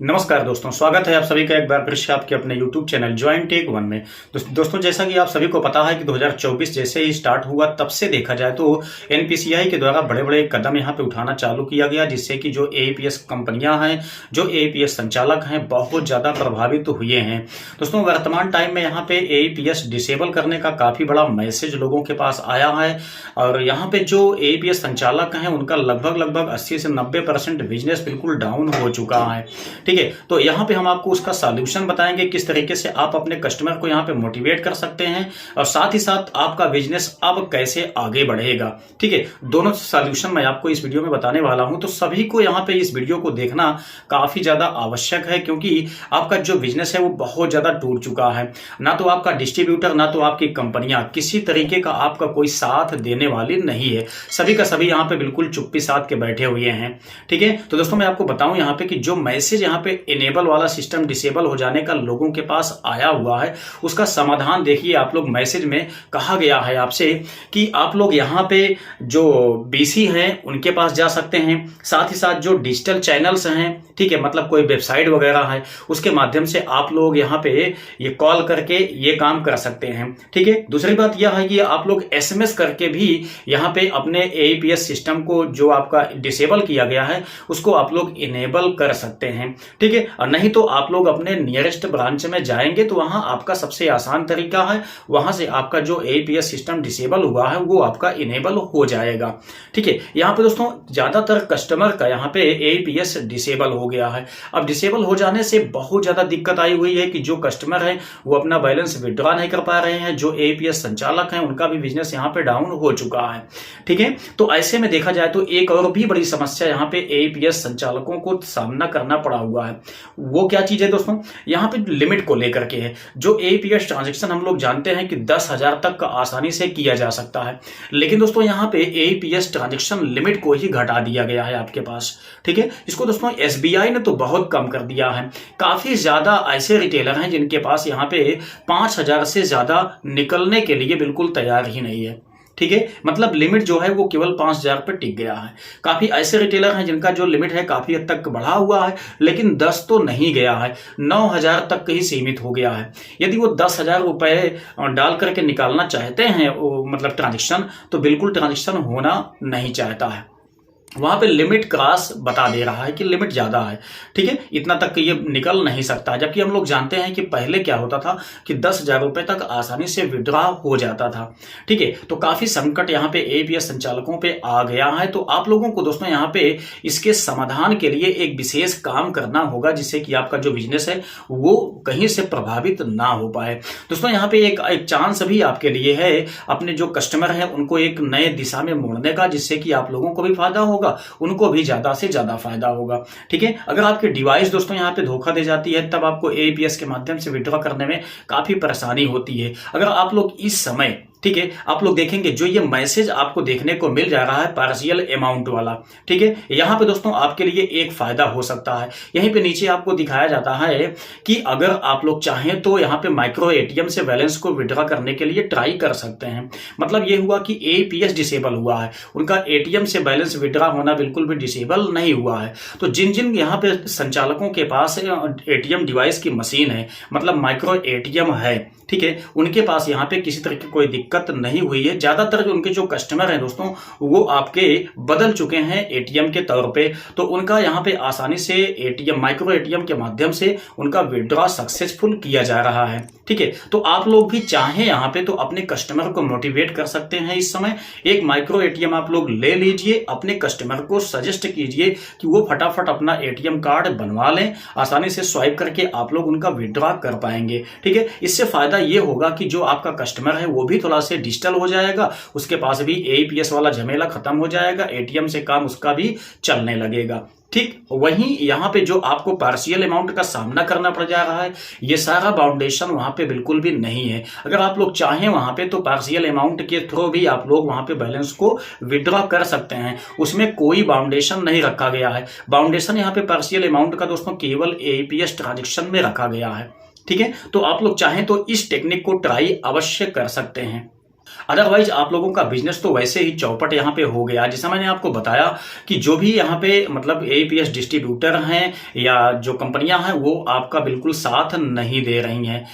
नमस्कार दोस्तों, स्वागत है आप सभी का एक बार फिर से आपके अपने YouTube channel join tech one में। दोस्तों, जैसा कि आप सभी को पता है कि 2024 जैसे ही स्टार्ट हुआ तब से देखा जाए तो एनपीसीआई के द्वारा बड़े बड़े कदम यहाँ पे उठाना चालू किया गया, जिससे कि जो एईपीएस कंपनियां हैं, जो एईपीएस संचालक हैं, बहुत ज़्यादा प्रभावित तो हुए हैं। दोस्तों, वर्तमान टाइम में यहाँ पे एईपीएस डिसेबल करने का काफ़ी बड़ा मैसेज लोगों के पास आया है और यहाँ पे जो एईपीएस संचालक हैं उनका लगभग 80 से 90% बिजनेस बिल्कुल डाउन हो चुका है। ठीक है, तो यहाँ पे हम आपको उसका सॉल्यूशन बताएंगे, किस तरीके से आप अपने कस्टमर को यहाँ पे मोटिवेट कर सकते हैं और साथ ही साथ आपका बिजनेस अब कैसे आगे बढ़ेगा। ठीक है, दोनों सॉल्यूशन मैं आपको इस वीडियो में बताने वाला हूं, तो सभी को यहाँ पे इस वीडियो को देखना काफी ज्यादा आवश्यक है, क्योंकि आपका जो बिजनेस है वो बहुत ज्यादा टूट चुका है। ना तो आपका डिस्ट्रीब्यूटर, ना तो आपकी कंपनियां किसी तरीके का आपका कोई साथ देने वाली नहीं है। सभी का सभी यहाँ पे बिल्कुल चुप्पी साध के बैठे हुए हैं। ठीक है, तो दोस्तों मैं आपको बताऊं यहाँ पे कि जो मैसेज यहाँ पे इनेबल वाला सिस्टम डिसेबल हो जाने का लोगों के पास आया हुआ है, उसका समाधान देखिए। आप लोग मैसेज में कहा गया है आपसे कि आप लोग यहाँ पे जो बीसी हैं उनके पास जा सकते हैं, साथ ही साथ जो डिजिटल चैनल्स हैं, ठीक है, मतलब कोई वेबसाइट वगैरह है, उसके माध्यम से आप लोग यहाँ पे ये कॉल करके ये काम कर सकते हैं। ठीक है, दूसरी बात यह है कि आप लोग एसएमएस करके भी यहाँ पे अपने एईपीएस सिस्टम को जो आपका डिसेबल किया गया है उसको आप लोग इनेबल कर सकते हैं। ठीक है, और नहीं तो आप लोग अपने नियरेस्ट ब्रांच में जाएंगे तो वहां आपका सबसे आसान तरीका है, वहां से आपका जो एईपीएस सिस्टम डिसेबल हुआ है वो आपका इनेबल हो जाएगा। ठीक है, यहाँ पे दोस्तों ज्यादातर कस्टमर का यहाँ पे एईपीएस डिसेबल हो गया है। अब डिसेबल हो जाने से बहुत ज्यादा दिक्कत आई हुई है कि जो कस्टमर है वो अपना बैलेंस विड्रॉ नहीं कर पा रहे हैं, जो एईपीएस संचालक हैं उनका भी बिजनेस यहाँ पे डाउन हो चुका है। ठीक है, तो ऐसे में देखा जाए तो एक और भी बड़ी समस्या यहाँ पे एईपीएस संचालकों को सामना करना पड़ा हुआ है। वो क्या चीज है दोस्तों, यहाँ पे लिमिट को लेकर के है। जो एईपीएस ट्रांजैक्शन हम लोग जानते हैं कि 10,000 तक का आसानी से किया जा सकता है, लेकिन दोस्तों यहाँ पे एईपीएस ट्रांजैक्शन लिमिट को ही घटा दिया गया है आपके पास। ठीक है, इसको दोस्तों एसबीआई ने तो बहुत कम कर दिया है। काफी ज्यादा ऐसे रिटेलर हैं जिनके पास यहाँ पे 5,000 से ज्यादा निकलने के लिए बिल्कुल तैयार ही नहीं है। ठीक है, मतलब लिमिट जो है वो केवल 5,000 पे टिक गया है। काफी ऐसे रिटेलर हैं जिनका जो लिमिट है काफी हद तक बढ़ा हुआ है, लेकिन 10 तो नहीं गया है, 9,000 तक ही सीमित हो गया है। यदि वो 10,000 रुपए डाल करके निकालना चाहते हैं मतलब ट्रांजेक्शन, तो बिल्कुल ट्रांजेक्शन होना नहीं चाहता है। वहां पे लिमिट क्रॉस बता दे रहा है कि लिमिट ज्यादा है। ठीक है, इतना तक ये निकल नहीं सकता, जबकि हम लोग जानते हैं कि पहले क्या होता था कि 10,000 रुपए तक आसानी से विड्रॉ हो जाता था। ठीक है, तो काफी संकट यहाँ पे एईपीएस संचालकों पे आ गया है। तो आप लोगों को दोस्तों यहाँ पे इसके समाधान के लिए एक विशेष काम करना होगा, जिससे कि आपका जो बिजनेस है वो कहीं से प्रभावित ना हो पाए। दोस्तों यहाँ पे एक चांस भी आपके लिए है अपने जो कस्टमर है उनको एक नए दिशा में मोड़ने का, जिससे कि आप लोगों को भी फायदा होगा, उनको भी ज्यादा से ज्यादा फायदा होगा। ठीक है, अगर आपकी डिवाइस दोस्तों यहाँ पे धोखा दे जाती है तब आपको एईपीएस के माध्यम से विड्रॉ करने में काफी परेशानी होती है। अगर आप लोग इस समय, ठीक है, आप लोग देखेंगे जो ये मैसेज आपको देखने को मिल जा रहा है पार्शियल अमाउंट वाला, ठीक है, यहाँ पे दोस्तों आपके लिए एक फायदा हो सकता है। यहीं पे नीचे आपको दिखाया जाता है कि अगर आप लोग चाहें तो यहाँ पे माइक्रो एटीएम से बैलेंस को विड्रॉ करने के लिए ट्राई कर सकते हैं। मतलब ये हुआ कि एईपीएस डिसेबल हुआ है, उनका एटीएम से बैलेंस विड्रॉ होना बिल्कुल भी डिसेबल नहीं हुआ है। तो जिन जिन यहाँ पे संचालकों के पास एटीएम डिवाइस की मशीन है, मतलब माइक्रो एटीएम है, ठीक है, उनके पास यहाँ पे किसी तरह की कोई दिक्कत नहीं हुई है। ज्यादातर जो उनके जो कस्टमर हैं दोस्तों वो आपके बदल चुके हैं एटीएम के तौर पे, तो उनका यहाँ पे आसानी से एटीएम, माइक्रो एटीएम के माध्यम से उनका विड्रॉ सक्सेसफुल किया जा रहा है। ठीक है, तो आप लोग भी चाहें यहाँ पे तो अपने कस्टमर को मोटिवेट कर सकते हैं। इस समय एक माइक्रो एटीएम आप लोग ले लीजिए, अपने कस्टमर को सजेस्ट कीजिए कि वो फटाफट अपना एटीएम कार्ड बनवा लें, आसानी से स्वाइप करके आप लोग उनका विड्रॉ कर पाएंगे। ठीक है, इससे फायदा ये होगा कि जो आपका कस्टमर है वो भी थोड़ा से डिजिटल हो जाएगा, उसके पास भी एईपीएस वाला झमेला खत्म हो जाएगा, एटीएम से काम उसका भी चलने लगेगा। ठीक, वहीं यहाँ पे जो आपको पार्शियल अमाउंट का सामना करना पड़ जा रहा है, ये सारा बाउंडेशन वहां पे बिल्कुल भी नहीं है। अगर आप लोग चाहें वहां पे तो पार्शियल अमाउंट के थ्रू भी आप लोग वहां पे बैलेंस को विड्रॉ कर सकते हैं, उसमें कोई बाउंडेशन नहीं रखा गया है। बाउंडेशन यहाँ पे पार्शियल अमाउंट का दोस्तों केवल एईपीएस ट्रांजेक्शन में रखा गया है। ठीक है, तो आप लोग चाहें तो इस टेक्निक को ट्राई अवश्य कर सकते हैं। अदरवाइज आप लोगों का बिजनेस तो वैसे ही चौपट यहाँ पे हो गया। जैसा मैंने आपको बताया कि जो भी यहाँ पे मतलब एपीएस डिस्ट्रीब्यूटर हैं या जो कंपनियां हैं वो आपका बिल्कुल साथ नहीं दे रही हैं।